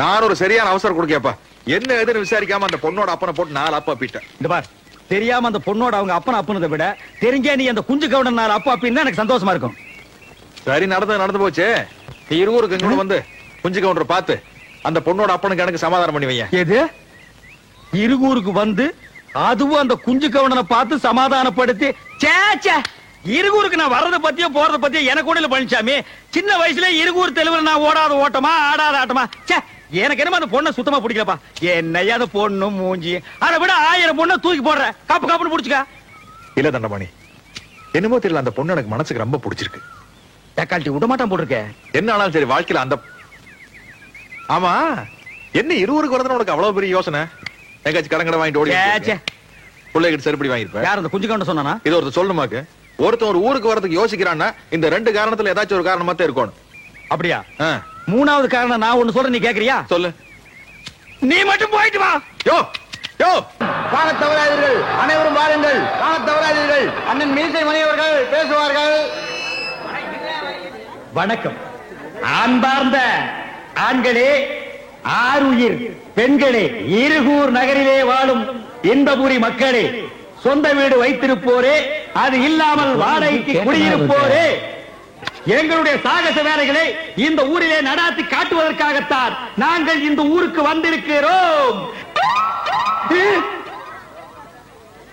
நான் ஒரு சரியான அவசரம் கொடுக்கப்பா. என்ன எதுன்னு விசாரிக்காம அந்த பொண்ணோட அப்பனை போட்டு 4 அப்பா பீட்டேன். இந்த பார், தெரியாம அந்த பொண்ணோட அவங்க அப்பனை அப்புனதை விட தெரிஞ்சே நீ அந்த குஞ்சு கவுடன் 4 அப்பா அப்படின்னு எனக்கு சந்தோஷமா இருக்கும். சரி, நடந்து போச்சு. நீ இருவருக்கு இங்க வந்து குஞ்சு கவுண்டரை பார்த்து அந்த பொண்ணோட அப்பனுக்கு எனக்கு சமாதானம் பண்ணி வைய. எது? இருகூருக்கு வந்து அதுவும் அந்த குஞ்சு கவுண்டனை பார்த்து சமாதானப்படுத்தி? சேச்சே, இருகூருக்கு நான் வர்றதை பத்தியோ போறதை பத்தியோ எனக்கு கூட பழனிசாமி. சின்ன வயசுல இருகூர் தெலுங்குல நான் ஓடாத ஓட்டமா ஆடாத ஆட்டமா. சே, எனக்கு என்னமா அந்த பொண்ணை சுத்தமா பிடிக்கலப்பா. என்னையா அந்த பொண்ணு மூஞ்சி, அதை விட 1000 பொண்ணை தூக்கி போடுற. காப்பு காப்புன்னு பிடிச்சுக்க. இல்ல தண்டபாணி, என்னமோ தெரியல, அந்த பொண்ணு எனக்கு மனசுக்கு ரொம்ப பிடிச்சிருக்கு. தக்காளி விட மாட்டான் போட்டிருக்க. என்ன ஆனாலும் சரி வாழ்க்கையில அந்த... ஆமா, என்ன இருவருக்கு வரதுன்னு உனக்கு அவ்வளவு பெரிய யோசனை? எங்காச்சும் கடங்கடை வாங்கிட்டு ஓடி பிள்ளைகிட்ட செருப்படி வாங்கிருப்பேன். யார் அந்த குஞ்சு கவுண்டன் சொன்னானா? இது ஒருத்தர் சொல்லணுமாக்கு. ஒருத்தன் ஒரு ஊருக்கு வரதுக்கு யோசிக்கிறான்னா இந்த 2 காரணத்துல ஏதாச்சும் ஒரு காரணமா தான் இருக்கணும். அப்படியா? 3வது காரணம் நான் ஒண்ணு சொல்றேன், நீ கேக்குறியா? சொல்லு. நீ மட்டும் போயிட்டு வா. யோ யோ, காண தவறாதீர்கள், அனைவரும் வாருங்கள். காண தவறாதீர்கள், அண்ணன் மீசை மணி அவர்கள் பேசுவார்கள். வணக்கம். அன்பார்ந்த ஆண்களே, ஆருயிர் பெண்களே, இருகூர் நகரிலே வாழும் இன்பபுரி மக்களே, சொந்த வீடு வைத்திருப்போரே, அது இல்லாமல் வாடகைக்கு குடியிருப்போரே, எங்களுடைய சாகச வேலைகளை இந்த ஊரிலே நடாத்தி காட்டுவதற்காகத்தான் நாங்கள் இந்த ஊருக்கு வந்திருக்கிறோம்.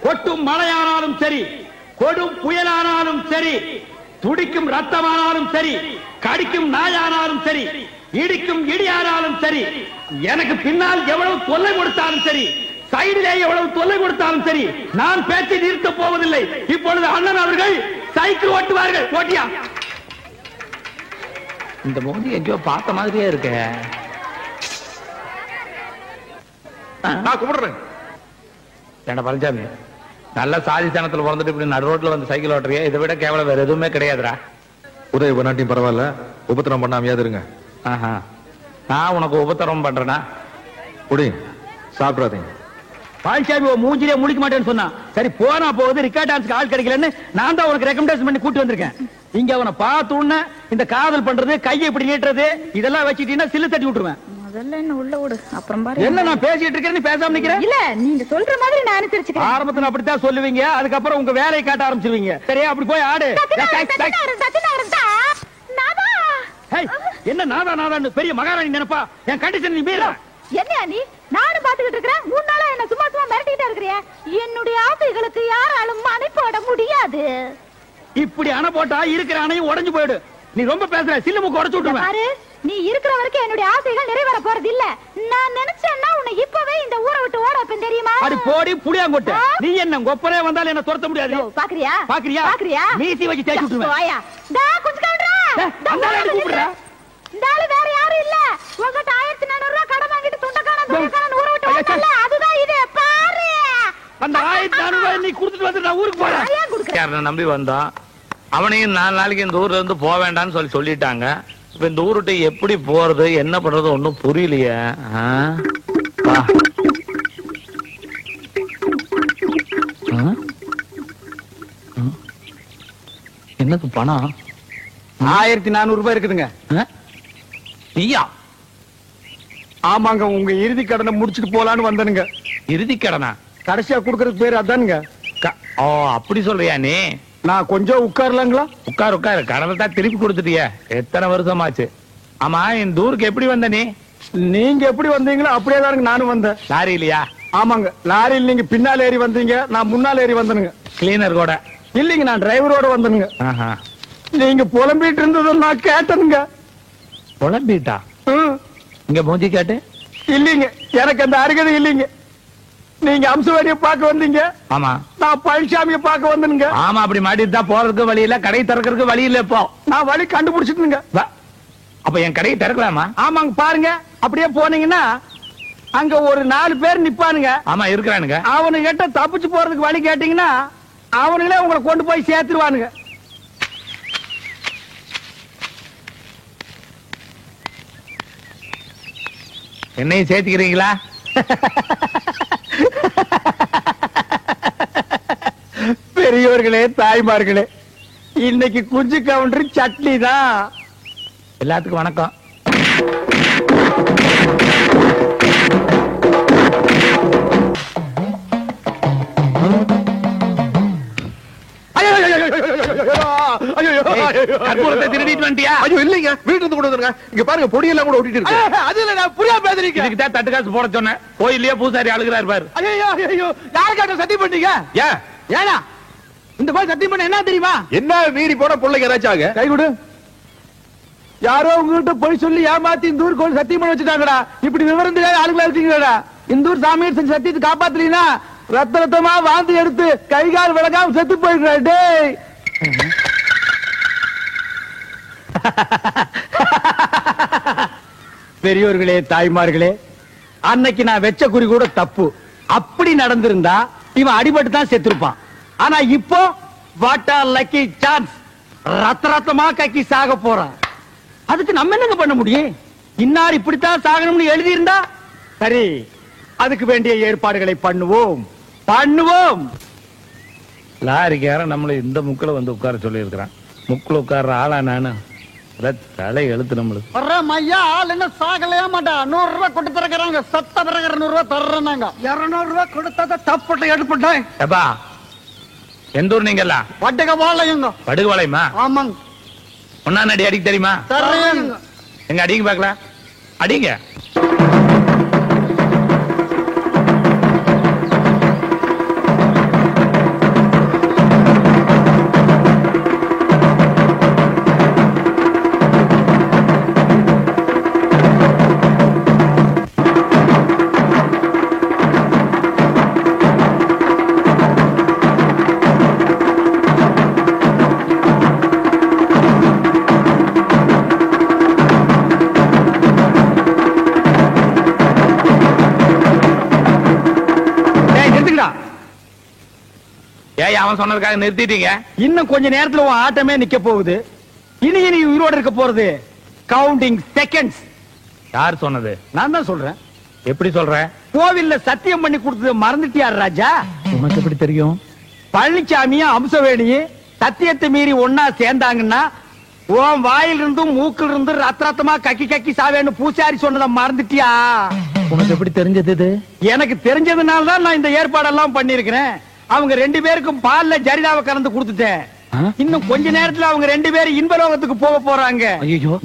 கொட்டும் மழையானாலும் சரி, கொடும் புயலானாலும் சரி, துடிக்கும் ரத்தமானாலும் சரி, கடிக்கும் நாயானாலும் சரி, இடிக்கும் இடியானாலும் சரி, எனக்கு பின்னால் எவ்வளவு தொல்லை கொடுத்தாலும் சரி, சைடிலே எவ்வளவு தொல்லை கொடுத்தாலும் சரி, நான் பேச்சை நிறுத்த போவதில்லை. இப்பொழுது அண்ணன் அவர்கள் சைக்கிள் ஓட்டுவார்கள். ஓட்டியா? இந்த மோதி எங்கேயோ பார்த்த மாதிரியே இருக்க. நான் கும்பிடுறேன். ஏண்டா பழனிசாமி, நல்ல சாதித்தனத்துல பிறந்துட்டு இப்படி நடு ரோட்ல வந்து சைக்கிள் ஓட்டுறியா? இதை விட கேவலம் வேற எதுவுமே கிடையாதுடா. உதவி பண்ணாட்டியும் பரவாயில்ல, உபத்திரம் பண்ணாமையாவது இருங்க. நான் உனக்கு உபத்திரம் பண்றேனா? குடி, சாப்பிடாதீங்க. பழனிசாமி மூஞ்சிலே முழிக்க மாட்டேன்னு சொன்னா சரி, போனா போகுது. ரிக்கார்ட் டான்ஸ்க்கு ஆள் கிடைக்கலன்னு நான் தான் உனக்கு ரெக்கமெண்டேஷன் பண்ணி கூட்டி வந்திருக்கேன். இங்க அவனை பார்த்த உடனே இந்த காதல் பண்றது, கையை இப்படி நீட்டுறது, இதெல்லாம் வச்சுட்டீங்கன்னா சில்லு தட்டி விட்டுருவேன். முதல்ல என்ன உள்ள விடு, அப்புறம் பாரு. என்ன நான் பேசிட்டு இருக்கேன், நீ பேசாம நிக்கிற? இல்ல, நீங்க சொல்ற மாதிரி நான் அனுசரிச்சுக்கிறேன். ஆரம்பத்துல அப்படித்தான் சொல்லுவீங்க, அதுக்கப்புறம் உங்க வேலையை காட்ட ஆரம்பிச்சிருவீங்க. சரியா? அப்படி போய் ஆடு. என்ன நாதா நாதான்னு பெரிய மகாராணி நினைப்பா? என் கண்டிஷன் நீ மீற. என்ன நீ? நானும் பாத்துக்கிட்டு இருக்கிறேன். 3 நாளா என்ன சும்மா சும்மா மிரட்டிட்டே இருக்கிறியா? என்னுடைய ஆசைகளுக்கு யாராலும் அணை போட முடியாது. இப்படி அணை போட்டா இருக்கிற அணையும் உடைஞ்சு போயிடு. நீ ரொம்ப பேசுற, சில்லு மூக்கு உடைச்சு விட்டுருவேன். பாரு, நீ இருக்கிற வரைக்கும் என்னுடைய ஆசைகள் நிறைவேற போறது இல்ல. நான் நினைச்சேன்னா உன்னை இப்பவே இந்த ஊரை விட்டு ஓட வைப்பேன், தெரியுமா? அடி போடி புளியாங்கொட்டை. நீ என்ன கொப்பரே வந்தாலும் என்ன துரத்த முடியாது. பாக்குறியா? பாக்குறியா? பாக்குறியா? மீசி வச்சு தேய்ச்சு விட்டுருவேன். வாயா. டா கொஞ்சம் கவுண்டரா. அந்தால கூப்பிடுறா. இந்தால வேற யாரும் இல்ல. உங்கட்ட 1400 ரூபாய் கடன் வாங்கிட்டு துண்டக்காரன் ஊரை விட்டு ஓடல. அதுதான் இது, பாரு. அந்த 1400 ரூபாய் நீ கொடுத்துட்டு வந்து நான் ஊருக்கு போறேன். யாரனை நம்பி வந்தான், அவனையும் 4 நாளைக்கு இந்த ஊர்ல இருந்து போக வேண்டாம்னு சொல்லிட்டாங்க. இப்ப இந்த ஊருட்டு எப்படி போறது, என்ன பண்றது ஒண்ணும் புரியலையே. என்னது பணம்? 1400 ரூபாய் இருக்குதுங்க. நீயா? ஆமாங்க, உங்க இறுதி கடனை முடிச்சிட்டு போலான்னு வந்தனுங்க. இறுதி கடனா? கடைசியா குடுக்கறதுக்கு பேர் அதானுங்க. ஓ, அப்படி சொல்றியா நீ? நான் கொஞ்சம் உட்காரலாங்களா? உட்காரு உட்காரு, கடனை தான் திருப்பி கொடுத்துட்டிய. எத்தனை வருஷமாச்சு? ஆமா, இந்த ஊருக்கு எப்படி வந்த நீ? நீங்க எப்படி வந்தீங்களோ அப்படியே தானுங்க நானும் வந்தேன். லாரி இல்லையா? ஆமாங்க, லாரியில் நீங்க பின்னால் ஏறி வந்தீங்க, நான் முன்னால் ஏறி வந்தனுங்க. கிளீனர் கூட? இல்லைங்க, நான் டிரைவரோட வந்தனுங்க. ஆஹா. நீங்க புலம்பிட்டு இருந்தது நான் கேட்டனுங்க. புலம்பிட்டா? இங்க மூஞ்சி கேட்டு? இல்லீங்க, எனக்கு அந்த அருகதை இல்லீங்க. நீங்க அம்சவாரியை பார்க்க வந்தீங்க, ஆமா. நான் பழனிசாமியை பார்க்க வந்தனுங்க. ஆமா, அப்படி மாட்டிட்டு தான் போறதுக்கு வழி இல்ல, கடை திறக்கிறதுக்கு வழி இல்ல. இப்போ நான் வழி கண்டுபிடிச்சிட்டுங்க. அப்ப என் கடையை திறக்கலாமா? ஆமாங்க, பாருங்க. அப்படியே போனீங்கன்னா அங்க ஒரு 4 பேர் நிப்பானுங்க. ஆமா, இருக்கிறானுங்க. அவனு கிட்ட தப்பிச்சு போறதுக்கு வழி கேட்டீங்கன்னா அவனுங்களே உங்களை கொண்டு போய் சேர்த்துருவானுங்க. என்னையும் சேர்த்துக்கிறீங்களா? பெரியவர்களே, தாய்மார்களே, இன்னைக்கு குஞ்சு கவுண்டர் சட்னி தான். எல்லாத்துக்கும் வணக்கம். கற்பூரத்தை திருடிட்டு வந்துட்டியா? ஐயோ இல்லைங்க, வீட்டுல இருந்து கொண்டு வந்துருங்க. இங்க பாருங்க, பொடியெல்லாம் கூட ஒட்டிட்டு இருக்கு. அது இல்ல, நான் புரியா பேசுறீங்க. இதுக்கு தான் தட்டு காசு போட சொன்னேன். கோயில்லயே பூசாரி அழுகிறாரு பாரு. ஐயோ ஐயோ, யாருக்காட்ட சத்தியம் பண்ணீங்க? ஏன் ஏனா இந்த மாதிரி சத்தியம் பண்ண என்ன தெரியுமா? என்ன மீறி போன பிள்ளைங்க ஏதாச்சும் ஆக? கை கொடு. யாரோ உங்ககிட்ட போய் சொல்லி ஏமாத்தி இந்த ஊர் கோயில் சத்தியம் பண்ண வச்சுட்டாங்கடா. இப்படி விவரம் தெரியாத ஆளுங்களா இருக்கீங்கடா. இந்த ஊர் சாமியார் செஞ்ச சத்தியத்தை காப்பாத்தலீனா ரத்த ரத்தமா வாந்தி எடுத்து கை கால் விளக்காம செத்து போயிருக்கா. டேய் பெரியோர்களே, தாய்மார்களே, அன்னைக்கு நான் வெச்ச குறி கூட தப்பு. அப்படி நடந்திருந்தா இவன் அடிபட்டு தான் செத்துருப்பான். ஆனா இப்போ வாட் ஆர் லக்கி சான்ஸ், ரத்த ரத்தமா கக்கி சாக போறான். அதுக்கு நம்ம என்னங்க பண்ண முடியும்? இன்னார் இப்படித்தான் சாகணும்னு எழுதி இருந்தா சரி, அதுக்கு வேண்டிய ஏற்பாடுகளை பண்ணுவோம். லாரிக்காரன் நம்மள இந்த முக்குல வந்து உட்கார சொல்லி இருக்கிறான். முக்குல உட்கார்ற ஆளா நானு? தலை எழுத்து நம்மளுக்கு. வர்ற மையா ஆள் என்ன சாகலையா மாட்டா. 100 ரூபாய் கொண்டு தரக்குறாங்க. சத்த பிறகு 200 ரூபாய் தர்றாங்க. 200 ரூபாய் கொடுத்தா தப்புட்ட எடுப்பட்டேன். எப்பா எந்த ஊர் நீங்க எல்லாம்? வட்டக வாழையுங்க. படுகுவாளையமா? ஆமாங்க. ஒன்னா நடி அடிக்க தெரியுமா? தர்றேங்க. எங்க அடிங்க பாக்கலாம், அடிங்க. ஏய், அவன் சொன்னதுக்காக நிறுத்திட்டீங்க? இன்னும் கொஞ்ச நேரத்துல உன் ஆட்டமே நிக்க போகுது. இனி நீ உயிரோட இருக்க போறது கவுண்டிங் செகண்ட்ஸ். யார் சொன்னது? நான் தான் சொல்றேன். எப்படி சொல்ற? கோவில்ல சத்தியம் பண்ணி கொடுத்தது மறந்துட்டியார் ராஜா? உனக்கு எப்படி தெரியும்? பழனிசாமியும் அம்சவேணியும் சத்தியத்தை மீறி ஒன்னா சேர்ந்தாங்கன்னா உன் வாயில் இருந்தும் மூக்கில் இருந்து ரத்த ரத்தமா கக்கி கக்கி சாவேன்னு பூசாரி சொன்னதை மறந்துட்டியா? உனக்கு எப்படி தெரிஞ்சது இது? எனக்கு தெரிஞ்சதுனால தான் நான் இந்த ஏற்பாடெல்லாம் பண்ணிருக்கிறேன். அவங்க 2 பேருக்கும் பால்ல ஜரிதாவை கலந்து கொடுத்துட்டேன். இன்னும் கொஞ்ச நேரத்துல அவங்க 2 பேரும் இன்பலோகத்துக்கு போக போறாங்க.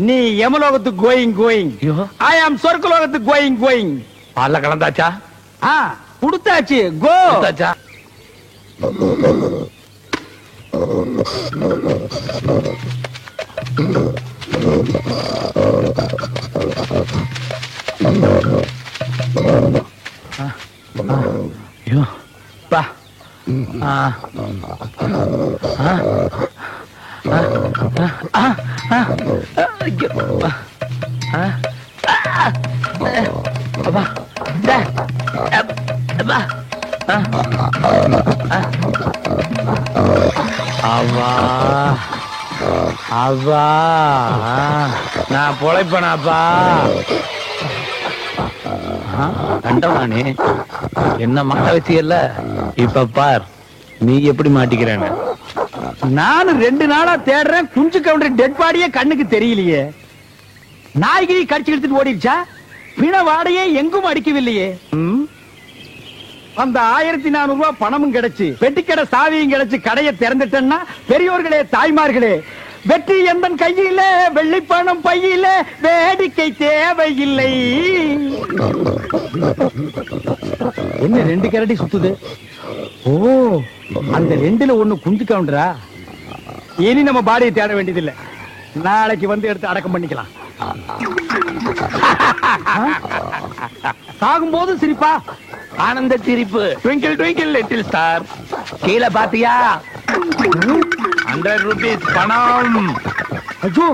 நீ யமலோகத்துக்கு கோயிங். ஐ ஆம் சொர்க்கலோகத்துக்கு கோயிங். பால்ல கலந்தாச்சா? கொடுத்தாச்சு. கோ. கொடுத்தாச்சா? ஐயோ பா. நான் பொழைப்பனாப்பா. கண்டவானே என்ன மாட்ட வச்சியல்ல, இப்ப பார் நீ எப்படி மாட்டிக்கிறேன்னு. நானும் 2 நாளா தேடுறேன். குஞ்சு கவுண்டர் டெட் பாடியே கண்ணுக்கு தெரியலையே. நாய்கிரி கடிச்சு எடுத்துட்டு ஓடிடுச்சா? பிண வாடையே எங்கும் அடிக்கவில்லையே. அந்த 1400 ரூபாய் பணமும் கிடைச்சு பெட்டிக்கடை சாவியும் கிடைச்சு கடையை திறந்துட்டேன்னா பெரியோர்களே, தாய்மார்களே, வெற்றி எந்தன் கையில, வெள்ளி பணம் பையில, வேடிக்கை தேவையில்லை. என்ன 2 கரடி சுத்துது? ஓ, அந்த 2ல 1 குஞ்சு கவுண்டரா? இனி நம்ம பாடியை தேட வேண்டியதில்லை. நாளைக்கு வந்து எடுத்து அடக்கம் பண்ணிக்கலாம். சாகும்போது சிரிப்பா? ஆனந்த சிரிப்பு. Twinkle twinkle little star. கீழே பாத்தியா? 100 ரூபீஸ் பணம். ஐயோ,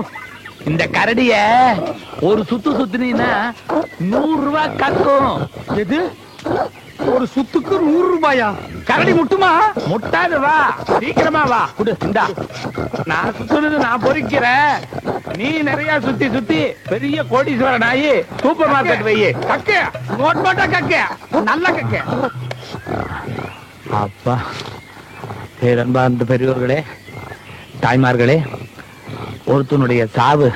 இந்த கரடிய ஒரு சுத்து சுத்துனீன்னா 100 ரூபாய் கட்டும். எது? ஒரு சுத்துக்கு 100 ரூபாயா? கரடி முட்டுமா? முட்டாது, வா சீக்கிரமா வா. குடு, இந்தா. நான் சுத்துறது நான் பொறிக்கிறேன். நீ நிறைய சுத்தி சுத்தி பெரிய கோடீஸ்வரன் ஆகி சூப்பர் மார்க்கெட் வையே. கக்க நோட் போட்டா கக்க, நல்ல கக்க. அப்பா, பேரன்பார்ந்த பெரியோர்களே, தாய்மார்களே, ஒருத்தனுடைய சாவு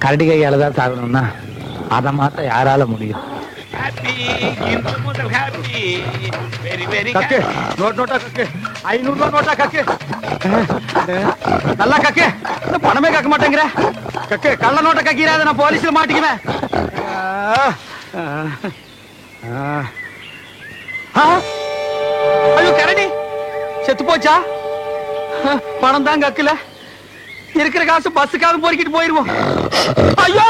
கரடி கையால தான் சாகணும்னா அதை மாத்த யாரால முடியும்? ஹாப்பி இன்று முதல் ஹாப்பி வெரி வெரி கக்கு நோட்டா கக்கு 500 ரூபாய் நோட்டா கக்கு நல்லா கக்கு இந்த பணமே கக்க மாட்டேங்கிற கக்கு கள்ள நோட்டை கக்கிறாத நான் போலீஸ்ல மாட்டிக்குவேன் ஐயோ கரடி செத்து போச்சா பணம் தான் கக்கல இருக்கிற காசு பஸ்ஸுக்காவது பொறுக்கிட்டு போயிருவோம் ஐயோ